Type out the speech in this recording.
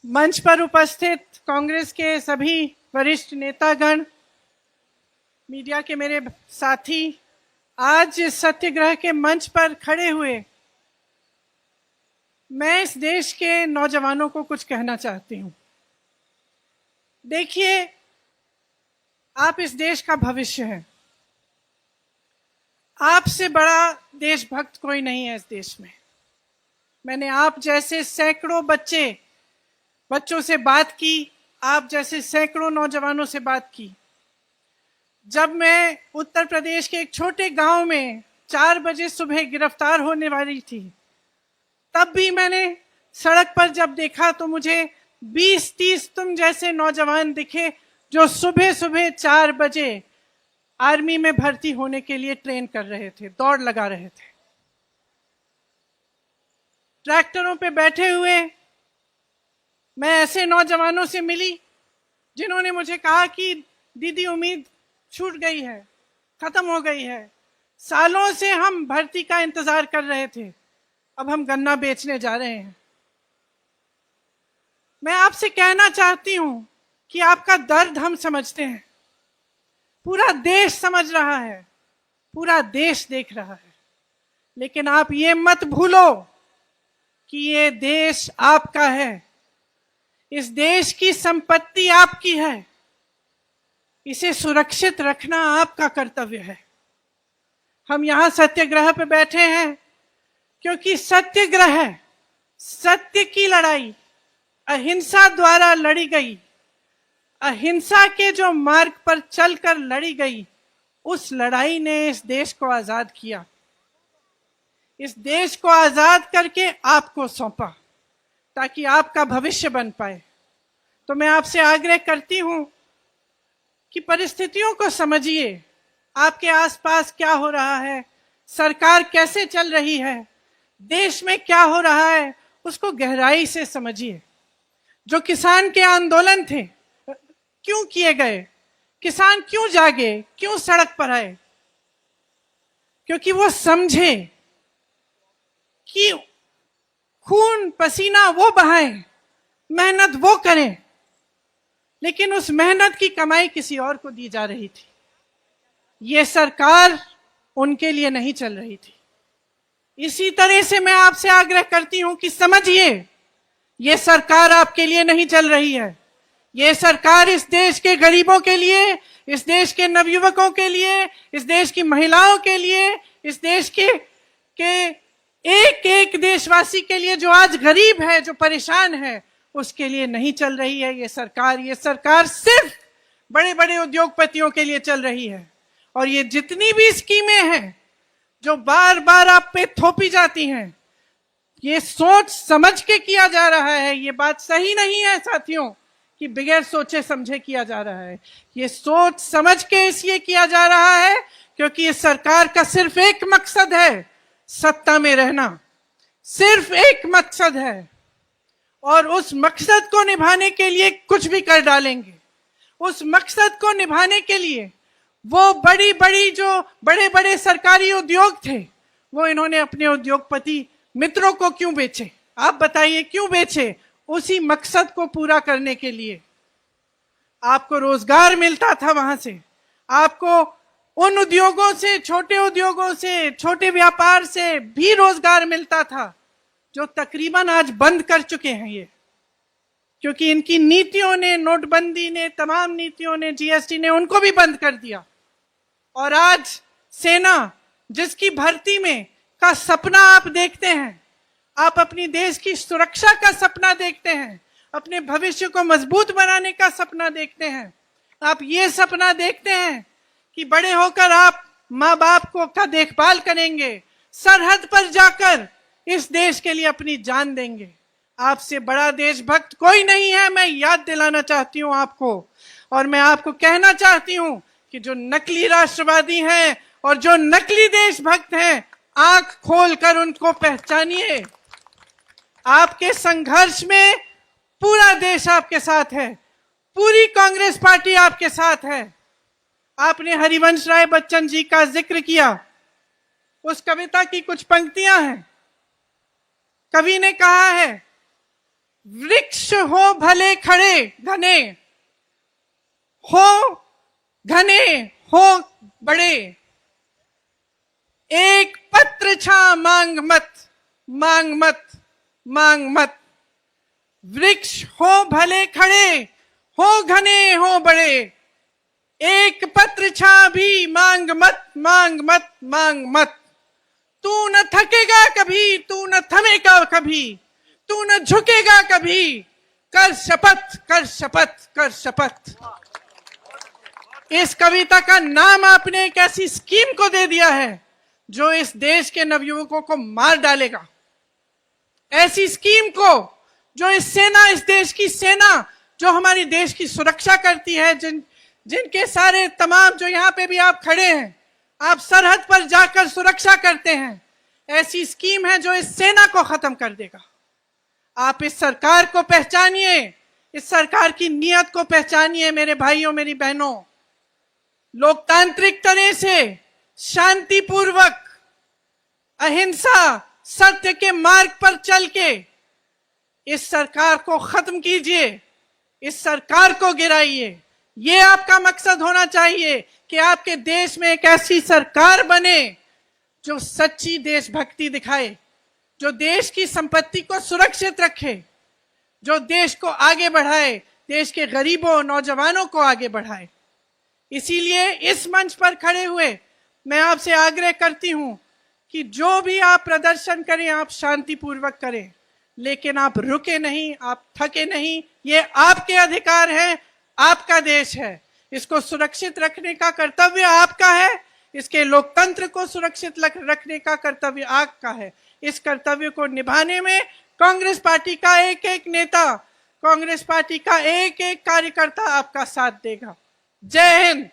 मंच पर उपस्थित कांग्रेस के सभी वरिष्ठ नेतागण, मीडिया के मेरे साथी, आज इस सत्याग्रह के मंच पर खड़े हुए मैं इस देश के नौजवानों को कुछ कहना चाहती हूं। देखिए, आप इस देश का भविष्य हैं। आपसे बड़ा देशभक्त कोई नहीं है इस देश में। मैंने आप जैसे सैकड़ों बच्चों से बात की, आप जैसे सैकड़ों नौजवानों से बात की। जब मैं उत्तर प्रदेश के एक छोटे गांव में 4 बजे सुबह गिरफ्तार होने वाली थी, तब भी मैंने सड़क पर जब देखा तो मुझे 20-30 तुम जैसे नौजवान दिखे जो सुबह सुबह 4 बजे आर्मी में भर्ती होने के लिए ट्रेन कर रहे थे, दौड़ लगा रहे थे। ट्रैक्टरों पे बैठे हुए मैं ऐसे नौजवानों से मिली जिन्होंने मुझे कहा कि दीदी, उम्मीद छूट गई है, खत्म हो गई है। सालों से हम भर्ती का इंतजार कर रहे थे, अब हम गन्ना बेचने जा रहे हैं। मैं आपसे कहना चाहती हूं कि आपका दर्द हम समझते हैं, पूरा देश समझ रहा है, पूरा देश देख रहा है। लेकिन आप ये मत भूलो कि ये देश आपका है, इस देश की संपत्ति आपकी है, इसे सुरक्षित रखना आपका कर्तव्य है। हम यहां सत्याग्रह पे बैठे हैं क्योंकि सत्याग्रह, सत्य की लड़ाई अहिंसा द्वारा लड़ी गई, अहिंसा के जो मार्ग पर चलकर लड़ी गई, उस लड़ाई ने इस देश को आजाद किया। इस देश को आजाद करके आपको सौंपा ताकि आपका भविष्य बन पाए। तो मैं आपसे आग्रह करती हूं कि परिस्थितियों को समझिए। आपके आसपास क्या हो रहा है, सरकार कैसे चल रही है, देश में क्या हो रहा है, उसको गहराई से समझिए। जो किसान के आंदोलन थे, क्यों किए गए? किसान क्यों जागे, क्यों सड़क पर आए? क्योंकि वो समझे कि खून पसीना वो बहाएं, मेहनत वो करें, लेकिन उस मेहनत की कमाई किसी और को दी जा रही थी। ये सरकार उनके लिए नहीं चल रही थी। इसी तरह से मैं आपसे आग्रह करती हूं कि समझिए, ये सरकार आपके लिए नहीं चल रही है। ये सरकार इस देश के गरीबों के लिए, इस देश के नवयुवकों के लिए, इस देश की महिलाओं के लिए, इस देश के एक एक देशवासी के लिए जो आज गरीब है, जो परेशान है, उसके लिए नहीं चल रही है ये सरकार सिर्फ बड़े बड़े उद्योगपतियों के लिए चल रही है। और ये जितनी भी स्कीमें हैं जो बार बार आप पे थोपी जाती हैं, ये सोच समझ के किया जा रहा है। ये बात सही नहीं है साथियों कि बगैर सोचे समझे किया जा रहा है। ये सोच समझ के इसलिए किया जा रहा है क्योंकि इस सरकार का सिर्फ एक मकसद है, सत्ता में रहना। सिर्फ एक मकसद है और उस मकसद को निभाने के लिए कुछ भी कर डालेंगे। उस मकसद को निभाने के लिए वो बड़े बड़े सरकारी उद्योग थे, वो इन्होंने अपने उद्योगपति मित्रों को क्यों बेचे? आप बताइए, क्यों बेचे? उसी मकसद को पूरा करने के लिए। आपको रोजगार मिलता था वहां से, आपको उन उद्योगों से, छोटे उद्योगों से, छोटे व्यापार से भी रोजगार मिलता था जो तकरीबन आज बंद कर चुके हैं ये, क्योंकि इनकी नीतियों ने, नोटबंदी ने, तमाम नीतियों ने, जीएसटी ने उनको भी बंद कर दिया। और आज सेना, जिसकी भर्ती में का सपना आप देखते हैं, आप अपनी देश की सुरक्षा का सपना देखते हैं, अपने भविष्य को मजबूत बनाने का सपना देखते हैं, आप ये सपना देखते हैं कि बड़े होकर आप माँ बाप को का देखभाल करेंगे, सरहद पर जाकर इस देश के लिए अपनी जान देंगे। आपसे बड़ा देशभक्त कोई नहीं है, मैं याद दिलाना चाहती हूं आपको। और मैं आपको कहना चाहती हूं कि जो नकली राष्ट्रवादी हैं और जो नकली देशभक्त हैं, आंख खोलकर उनको पहचानिए। आपके संघर्ष में पूरा देश आपके साथ है, पूरी कांग्रेस पार्टी आपके साथ है। आपने हरिवंश राय बच्चन जी का जिक्र किया, उस कविता की कुछ पंक्तियां हैं। कवि ने कहा है वृक्ष हो भले खड़े घने, हो घने हो बड़े, एक पत्र छा मांग मत, मांग मत, मांग मत। वृक्ष हो भले खड़े, हो घने हो बड़े, एक पत्र छा भी मांग मत, मांग मत, मांग मत। तू न थकेगा कभी, तू न थमेगा कभी, तू न झुकेगा कभी, कर शपथ, कर शपथ, कर शपथ। इस कविता का नाम आपने एक ऐसी स्कीम को दे दिया है जो इस देश के नवयुवकों को मार डालेगा। ऐसी स्कीम को जो इस देश की सेना जो हमारी देश की सुरक्षा करती है, जिनके सारे तमाम जो यहाँ पे भी आप खड़े हैं, आप सरहद पर जाकर सुरक्षा करते हैं, ऐसी स्कीम है जो इस सेना को खत्म कर देगा। आप इस सरकार को पहचानिए, इस सरकार की नीयत को पहचानिए मेरे भाइयों मेरी बहनों। लोकतांत्रिक तरह से शांतिपूर्वक अहिंसा सत्य के मार्ग पर चल के इस सरकार को खत्म कीजिए, इस सरकार को गिराइए। ये आपका मकसद होना चाहिए कि आपके देश में एक ऐसी सरकार बने जो सच्ची देशभक्ति दिखाए, जो देश की संपत्ति को सुरक्षित रखे, जो देश को आगे बढ़ाए, देश के गरीबों नौजवानों को आगे बढ़ाए। इसीलिए इस मंच पर खड़े हुए मैं आपसे आग्रह करती हूं कि जो भी आप प्रदर्शन करें आप शांतिपूर्वक करें, लेकिन आप रुके नहीं, आप थके नहीं। ये आपके अधिकार है, आपका देश है, इसको सुरक्षित रखने का कर्तव्य आपका है, इसके लोकतंत्र को सुरक्षित रखने का कर्तव्य आपका है। इस कर्तव्य को निभाने में कांग्रेस पार्टी का एक एक नेता, कांग्रेस पार्टी का एक एक कार्यकर्ता आपका साथ देगा। जय हिंद।